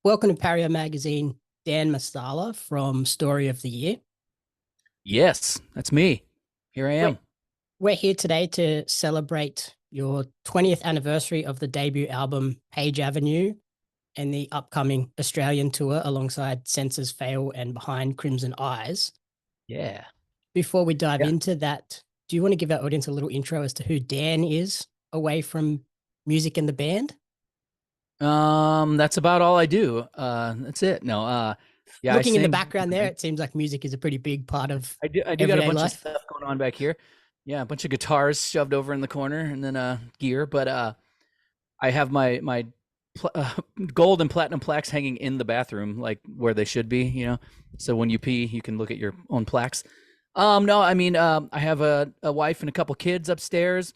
Welcome to Pario Magazine, Dan Marsala from Story of the Year. Yes, that's me. Here I We're, am. we're here today to celebrate your 20th anniversary of the debut album Page Avenue and the upcoming Australian tour alongside Senses Fail and Behind Crimson Eyes. Yeah. Before we dive Yeah. into that, do you want to give our audience a little intro as to who Dan is away from music and the band? That's about all I do. That's it. No, yeah, I Looking in the sing. background there, it sems like music is a pretty big part of I do got a everyday bunch of life. stuff going on back here. Yeah, a bunch of guitars shoved over in the corner and then gear, but I have my gold and platinum plaques hanging in the bathroom like where they should be, So when you pee, you can look at your own plaques. No, I mean, I have a wife and a couple kids upstairs.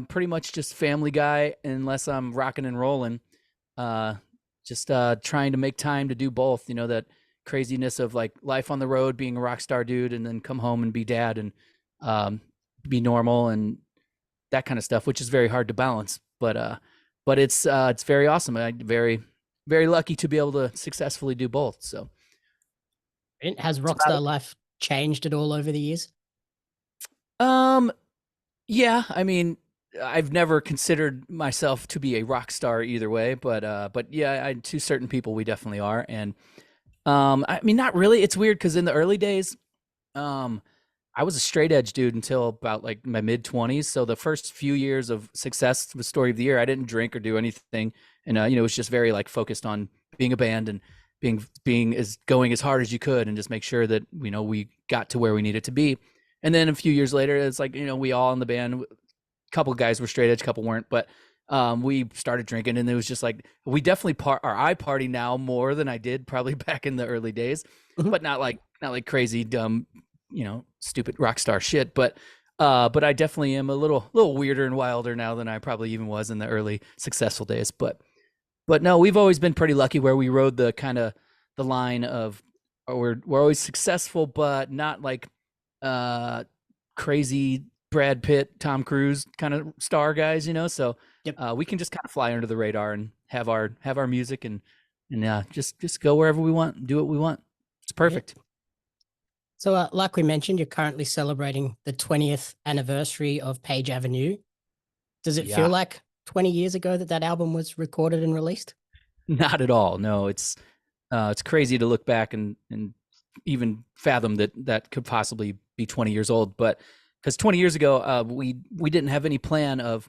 Pretty much just family guy unless I'm rocking and rolling. Just trying to make time to do both, that craziness of like life on the road, being a rock star dude, and then come home and be dad and be normal and that kind of stuff, which is very hard to balance. But it's very awesome. I'm very, very lucky to be able to successfully do both. So Has rockstar life changed at all over the years? Yeah, I mean, I've never considered myself to be a rock star either way, but yeah, to certain people we definitely are. And I mean, not really. It's weird because in the early days, I was a straight edge dude until about like my mid 20s. So the first few years of success with Story of the Year, I didn't drink or do anything, and it was just very like focused on being a band and being as going as hard as you could and just make sure that we got to where we needed to be. And then a few years later, it's like, we all in the band, a couple of guys were straight edge, a couple weren't, but we started drinking, and it was just like, we definitely I party now more than I did probably back in the early days, but not like crazy, dumb, stupid rock star shit. But I definitely am a little weirder and wilder now than I probably even was in the early successful days. But no, we've always been pretty lucky where we rode the kind of the line of, we're always successful, but not like crazy Brad Pitt, Tom Cruise kind of star guys, so Yep. We can just kind of fly under the radar and have our music and just go wherever we want and do what we want. It's perfect. Yep. So like we mentioned, you're currently celebrating the 20th anniversary of Page Avenue. Does it feel like 20 years ago that album was recorded and released? Not at all. No, it's crazy to look back and even fathom that could possibly be 20 years old. But because 20 years ago, we didn't have any plan of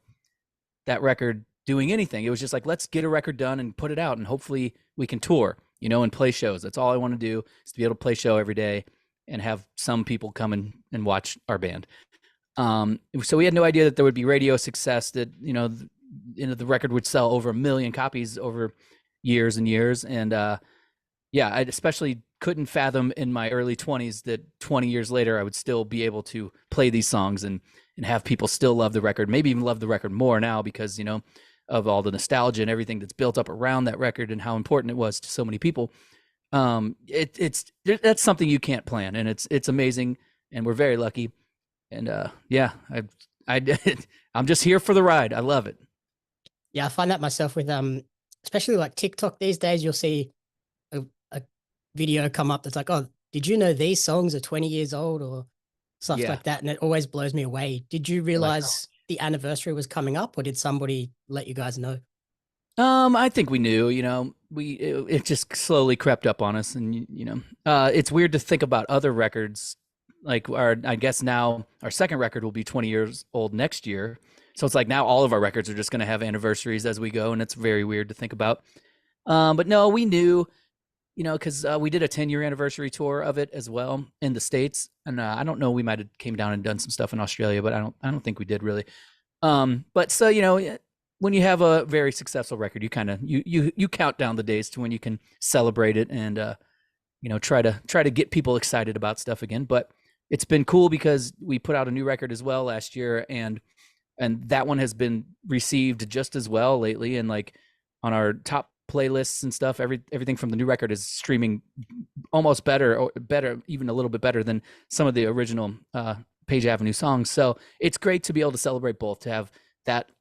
that record doing anything. It was just like, let's get a record done and put it out, and hopefully we can tour, and play shows. That's all I want to do, is to be able to play show every day and have some people come and watch our band. So we had no idea that there would be radio success, that the record would sell over 1 million copies over years and years. And yeah, I especially couldn't fathom in my early 20s that 20 years later I would still be able to play these songs and have people still love the record, maybe even love the record more now because of all the nostalgia and everything that's built up around that record and how important it was to so many people. That's something you can't plan, and it's amazing, and we're very lucky. And yeah, I'm just here for the ride. I love it. Yeah, I find that myself with especially like TikTok these days. You'll see a video come up that's like, oh, did you know these songs are 20 years old or stuff like that? And it always blows me away. Did you realize the anniversary was coming up, or did somebody let you guys know? I think we knew, it just slowly crept up on us, and it's weird to think about other records. Like I guess now our second record will be 20 years old next year. So it's like now all of our records are just going to have anniversaries as we go. And it's very weird to think about. But no, we knew, because we did a 10-year anniversary tour of it as well in the States. And I don't know, we might have came down and done some stuff in Australia, but I don't think we did really. But so, when you have a very successful record, you kind of, you count down the days to when you can celebrate it and, try to get people excited about stuff again. But it's been cool because we put out a new record as well last year, and that one has been received just as well lately. And like on our top playlists and stuff, everything from the new record is streaming almost better, even a little bit better than some of the original Page Avenue songs. So it's great to be able to celebrate both, to have that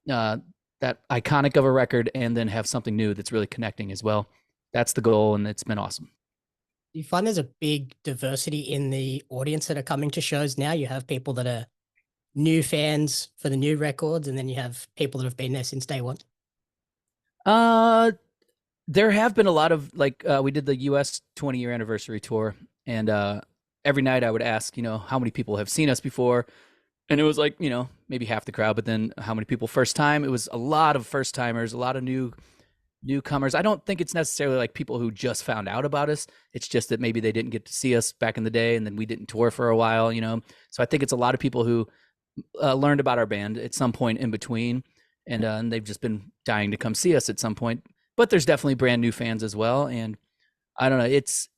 iconic of a record and then have something new that's really connecting as well. that's the goal, and it's been awesome. Do you find there's a big diversity in the audience that are coming to shows now? You have people that are new fans for the new records, and then you have people that have been there since day one. Uh, there have been a lot of like we did the US 20-year anniversary tour, and every night I would ask, how many people have seen us before, and it was like, maybe half the crowd, but then how many people first time? It was a lot of first timers, a lot of newcomers. I don't think it's necessarily like people who just found out about us. It's just that maybe they didn't get to see us back in the day, and then we didn't tour for a while, So I think it's a lot of people who learned about our band at some point in between, and they've just been dying to come see us at some point. But there's definitely brand new fans as well, and I don't know. It's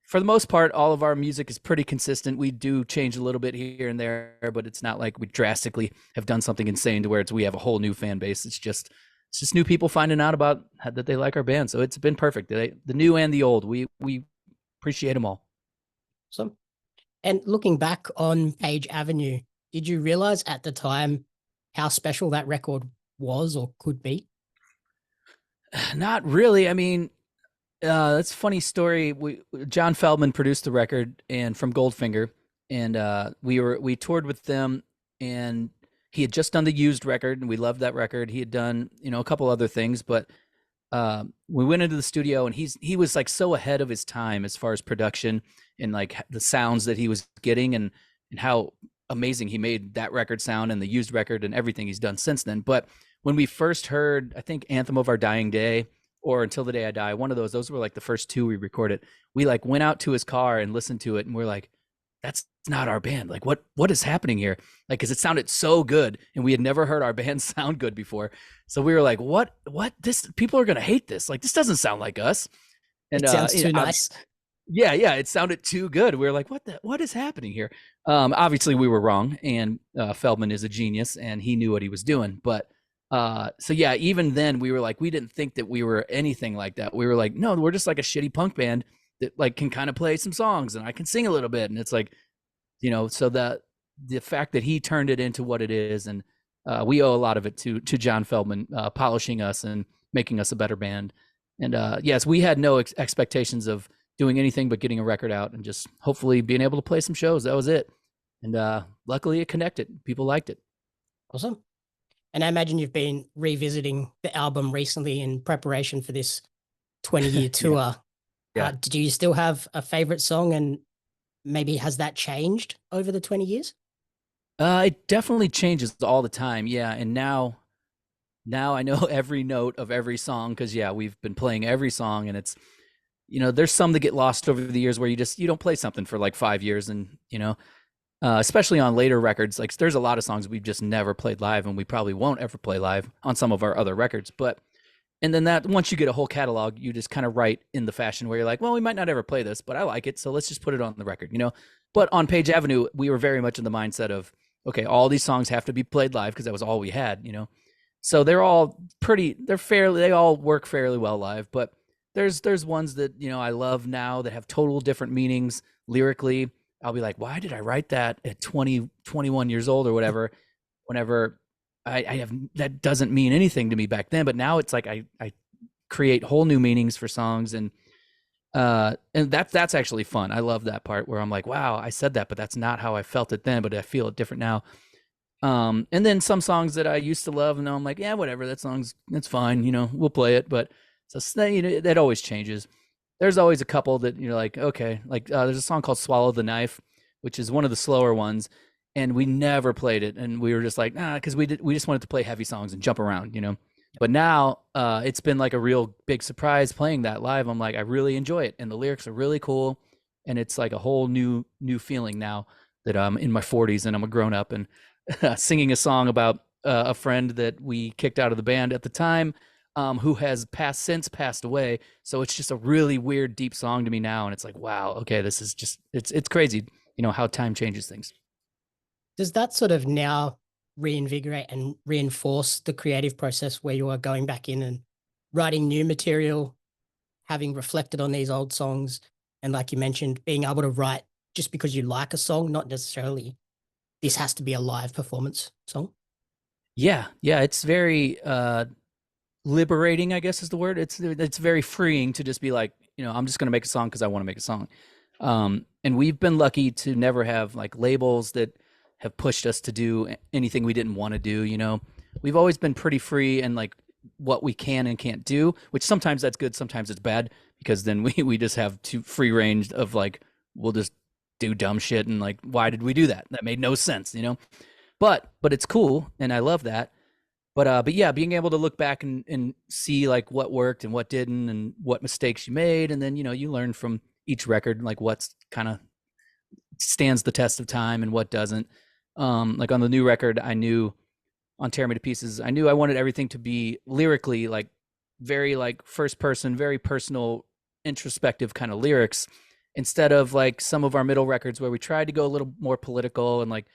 for the most part, all of our music is pretty consistent. We do change a little bit here and there, but it's not like we drastically have done something insane to where we have a whole new fan base. It's just new people finding out about that they like our band. So it's been perfect. The new and the old, we appreciate them all. So, and looking back on Page Avenue, did you realize at the time how special that record was or could be? Not really. I mean, that's a funny story. John Feldman produced the record and from Goldfinger, and we toured with them, and he had just done the Used record, and we loved that record. He had done, a couple other things, but we went into the studio, and he was like so ahead of his time as far as production and like the sounds that he was getting, and how amazing he made that record sound and the Used record and everything he's done since then. But when we first heard, I think Anthem of Our Dying Day or Until the Day I Die, one of those were like the first two we recorded. We like went out to his car and listened to it, and we're like, that's not our band. Like, what is happening here? Like, because it sounded so good, and we had never heard our band sound good before. So we were like, what this, people are gonna hate this. Like, this doesn't sound like us. And it sounds too nice. Yeah, it sounded too good. We were like, what is happening here? Obviously we were wrong, and Feldman is a genius, and he knew what he was doing. But so yeah, even then we were like, we didn't think that we were anything like that. We were like, no, we're just like a shitty punk band that like can kind of play some songs, and I can sing a little bit. And it's like, so the fact that he turned it into what it is, and we owe a lot of it to John Feldman polishing us and making us a better band. And yes, we had no expectations of doing anything but getting a record out and just hopefully being able to play some shows. That was it. And luckily it connected. People liked it. Awesome. And I imagine you've been revisiting the album recently in preparation for this 20-year tour. Yeah. Do you still have a favorite song, and maybe has that changed over the 20 years? It definitely changes all the time. Yeah. And now I know every note of every song, because we've been playing every song, and it's, there's some that get lost over the years where you don't play something for like 5 years, and especially on later records, like there's a lot of songs we've just never played live, and we probably won't ever play live on some of our other records. And then that once you get a whole catalog, you just kind of write in the fashion where you're like, well, we might not ever play this, but I like it, so let's just put it on the record, But on Page Avenue, we were very much in the mindset of, okay, all these songs have to be played live because that was all we had, So they're all they all work fairly well live, but there's ones that, I love now that have total different meanings lyrically. I'll be like, why did I write that at 20, 21 years old or whatever, whenever I have, that doesn't mean anything to me back then. But now it's like, I create whole new meanings for songs. And that's actually fun. I love that part where I'm like, wow, I said that, but that's not how I felt it then, but I feel it different now. And then some songs that I used to love, and I'm like, yeah, whatever, that's fine. We'll play it. But so that always changes. There's always a couple that you're like, okay, like there's a song called Swallow the Knife, which is one of the slower ones, and we never played it, and we were just like, because we just wanted to play heavy songs and jump around, But now it's been like a real big surprise playing that live. I'm like, I really enjoy it, and the lyrics are really cool, and it's like a whole new feeling now that I'm in my 40s and I'm a grown up, and singing a song about a friend that we kicked out of the band at the time, who has since passed away. So it's just a really weird, deep song to me now. And it's like, wow, okay, this is just, it's crazy, how time changes things. Does that sort of now reinvigorate and reinforce the creative process where you are going back in and writing new material, having reflected on these old songs, and like you mentioned, being able to write just because you like a song, not necessarily this has to be a live performance song? Yeah. It's very, liberating, I guess is the word. It's very freeing to just be like, I'm just going to make a song because I want to make a song. And we've been lucky to never have like labels that have pushed us to do anything we didn't want to do. We've always been pretty free and like what we can and can't do, which sometimes that's good, sometimes it's bad, because then we just have too free range of like, we'll just do dumb shit and like, why did we do that? That made no sense, but it's cool and I love that. But yeah, being able to look back and see like what worked and what didn't and what mistakes you made, and then you learn from each record like what's kind of stands the test of time and what doesn't. Like on the new record, I knew on Tear Me to Pieces, I knew I wanted everything to be lyrically like very like first person, very personal, introspective kind of lyrics, instead of like some of our middle records where we tried to go a little more political and like,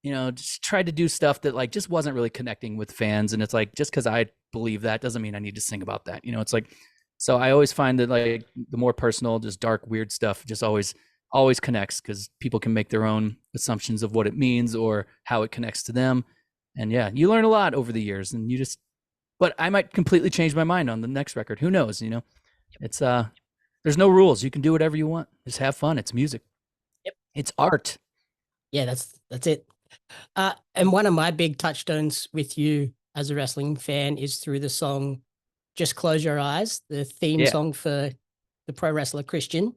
just tried to do stuff that like just wasn't really connecting with fans. And it's like, just because I believe that doesn't mean I need to sing about that. It's like, so I always find that like the more personal, just dark, weird stuff just always connects, because people can make their own assumptions of what it means or how it connects to them. And yeah, you learn a lot over the years, and but I might completely change my mind on the next record. Who knows? It's there's no rules. You can do whatever you want. Just have fun. It's music. Yep. It's art. Yeah, that's it. And one of my big touchstones with you as a wrestling fan is through the song Just Close Your Eyes, the theme song for the pro wrestler Christian.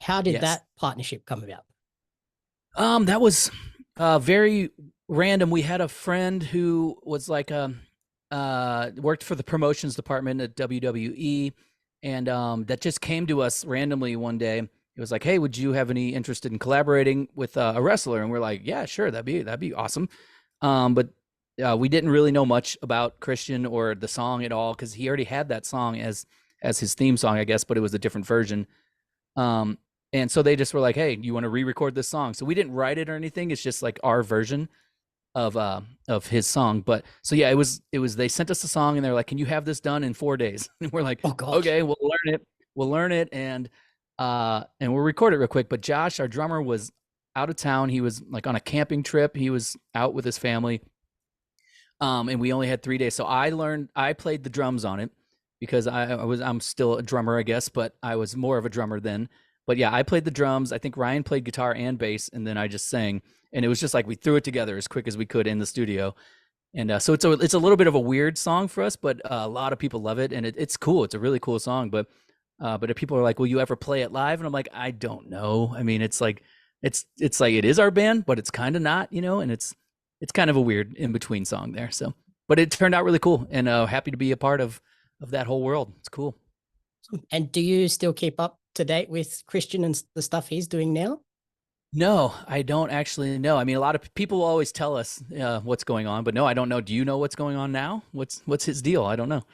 How did that partnership come about? That was very random. We had a friend who was like worked for the promotions department at WWE, and that just came to us randomly one day. It was like, hey, would you have any interest in collaborating with a wrestler? And we're like, yeah, sure, that'd be awesome. But we didn't really know much about Christian or the song at all, because he already had that song as his theme song, I guess, but it was a different version. And so they just were like, hey, you want to re-record this song? So we didn't write it or anything. It's just like our version of his song. But so yeah, it was they sent us a song and they're like, can you have this done in 4 days? And we're like, okay, we'll learn it and we'll record it real quick. But Josh, our drummer, was out of town. He was like on a camping trip. He was out with his family. And we only had 3 days. So I played the drums on it, because I'm still a drummer, I guess, but I was more of a drummer then. But yeah, I played the drums. I think Ryan played guitar and bass, and then I just sang. And it was just like we threw it together as quick as we could in the studio. And so it's a little bit of a weird song for us, but a lot of people love it, and it's cool. It's a really cool song. But if people are like, will you ever play it live? And I'm like, I don't know. I mean, it's like it is our band, but it's kind of not, and it's kind of a weird in between song there. So, but it turned out really cool, and happy to be a part of that whole world. It's cool. And do you still keep up to date with Christian and the stuff he's doing now? No, I don't actually know. I mean, a lot of people always tell us what's going on, but no, I don't know. Do you know what's going on now? What's his deal? I don't know.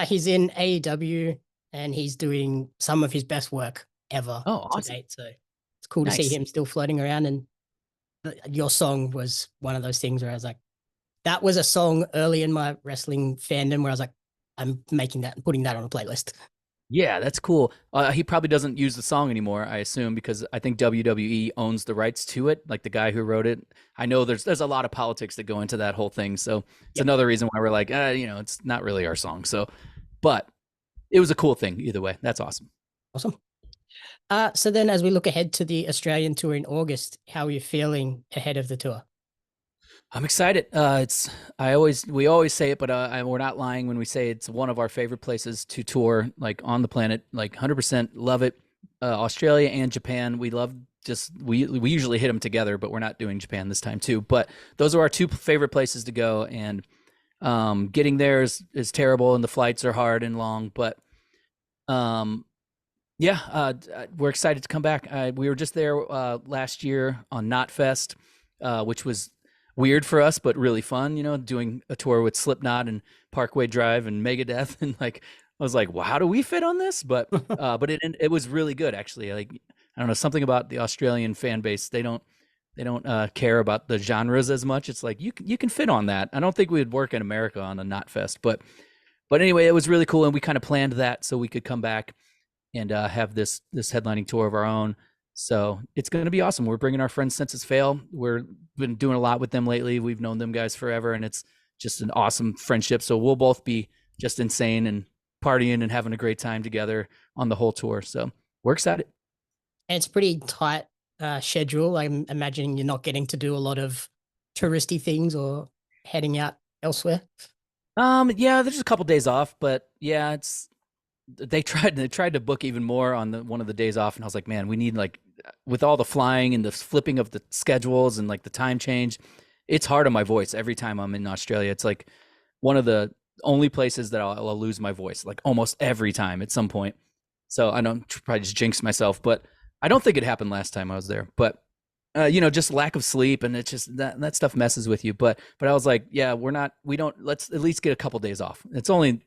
He's in AEW, and he's doing some of his best work ever to date. So it's cool to see him still floating around. And your song was one of those things where I was like, that was a song early in my wrestling fandom where I was like, I'm making that and putting that on a playlist. Yeah, that's cool. He probably doesn't use the song anymore, I assume, because I think WWE owns the rights to it, like the guy who wrote it. I know there's a lot of politics that go into that whole thing, so it's another reason why we're like, it's not really our song. So, but it was a cool thing either way. That's awesome. Awesome. So then, as we look ahead to the Australian tour in August, how are you feeling ahead of the tour? I'm excited. We always say it, but we're not lying when we say it's one of our favorite places to tour, like on the planet. Like 100% love it. Australia and Japan, we love. We usually hit them together, but we're not doing Japan this time too. But those are our two favorite places to go, and getting there is terrible, and the flights are hard and long. But we're excited to come back. We were just there last year on Knotfest, which was weird for us, but really fun, doing a tour with Slipknot and Parkway Drive and Megadeth. And like, I was like, well, how do we fit on this? But it was really good, actually. Like, I don't know, something about the Australian fan base. They don't care about the genres as much. It's like, you can fit on that. I don't think we would work in America on a Knotfest, but anyway, it was really cool. And we kind of planned that so we could come back and have this headlining tour of our own. So it's going to be awesome. We're bringing our friends Senses Fail. We've been doing a lot with them lately. We've known them guys forever, and it's just an awesome friendship. So we'll both be just insane and partying and having a great time together on the whole tour. So we're excited. And it's pretty tight schedule. I'm imagining you're not getting to do a lot of touristy things or heading out elsewhere. Yeah, there's a couple days off, but yeah, it's they tried to book even more on the one of the days off, and I was like, man, we need like with all the flying and the flipping of the schedules and like the time change, it's hard on my voice every time I'm in Australia. It's like one of the only places that I'll lose my voice, like almost every time at some point. So I don't probably just jinx myself, but I don't think it happened last time I was there. But just lack of sleep, and it's just that stuff messes with you. But I was like, yeah, let's at least get a couple days off. It's only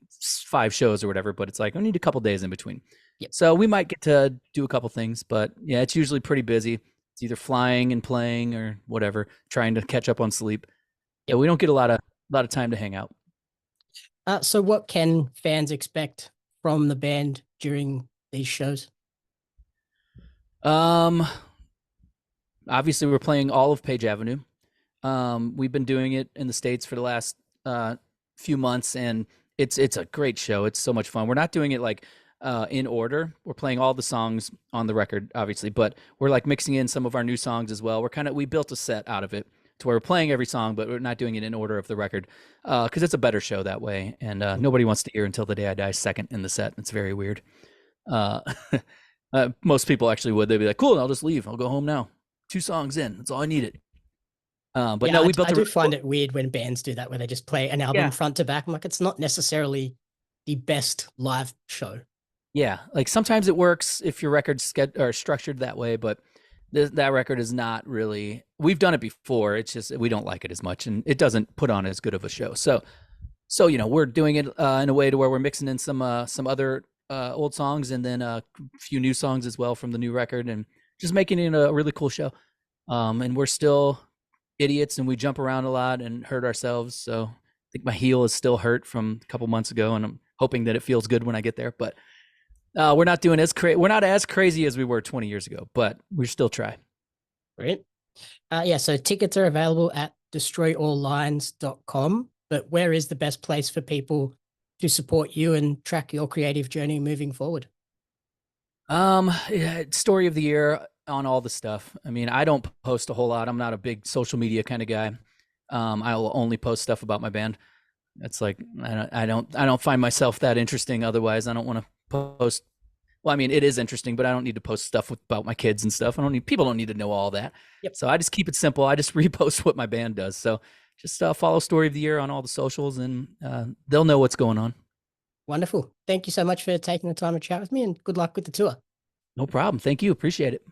5 shows or whatever, but it's like I need a couple days in between. Yep. So we might get to do a couple things, but yeah, it's usually pretty busy. It's either flying and playing or whatever, trying to catch up on sleep. Yeah, we don't get a lot of time to hang out. So what can fans expect from the band during these shows? Obviously we're playing all of Page Avenue. We've been doing it in the States for the last few months, and it's a great show. It's so much fun. We're not doing it like in order. We're playing all the songs on the record, obviously, but we're like mixing in some of our new songs as well. We built a set out of it to where we're playing every song, but we're not doing it in order of the record because it's a better show that way. And nobody wants to hear Until the Day I Die second in the set. It's very weird. Most people actually would. They'd be like, cool, I'll just leave. I'll go home now. 2 songs in. That's all I needed. But yeah, no, I do find it weird when bands do that, where they just play an album front to back. I'm like, it's not necessarily the best live show. Yeah, like sometimes it works if your record's structured that way, but that record is not really. We've done it before. It's just we don't like it as much, and it doesn't put on as good of a show. So we're doing it in a way to where we're mixing in some other old songs and then a few new songs as well from the new record, and just making it a really cool show. And we're still idiots, and we jump around a lot and hurt ourselves. So I think my heel is still hurt from a couple months ago, and I'm hoping that it feels good when I get there. But we're not doing we're not as crazy as we were 20 years ago, but we still try. Great. Yeah, so tickets are available at destroyalllines.com, but where is the best place for people to support you and track your creative journey moving forward? Story of the year on all the stuff. I mean, I don't post a whole lot. I'm not a big social media kind of guy. I'll only post stuff about my band. It's like I don't find myself that interesting. Otherwise, I don't want to post. Well, I mean, it is interesting, but I don't need to post stuff about my kids and stuff. People don't need to know all that. Yep. So I just keep it simple. I just repost what my band does. So just follow Story of the Year on all the socials, and they'll know what's going on. Wonderful. Thank you so much for taking the time to chat with me, and good luck with the tour. No problem. Thank you. Appreciate it.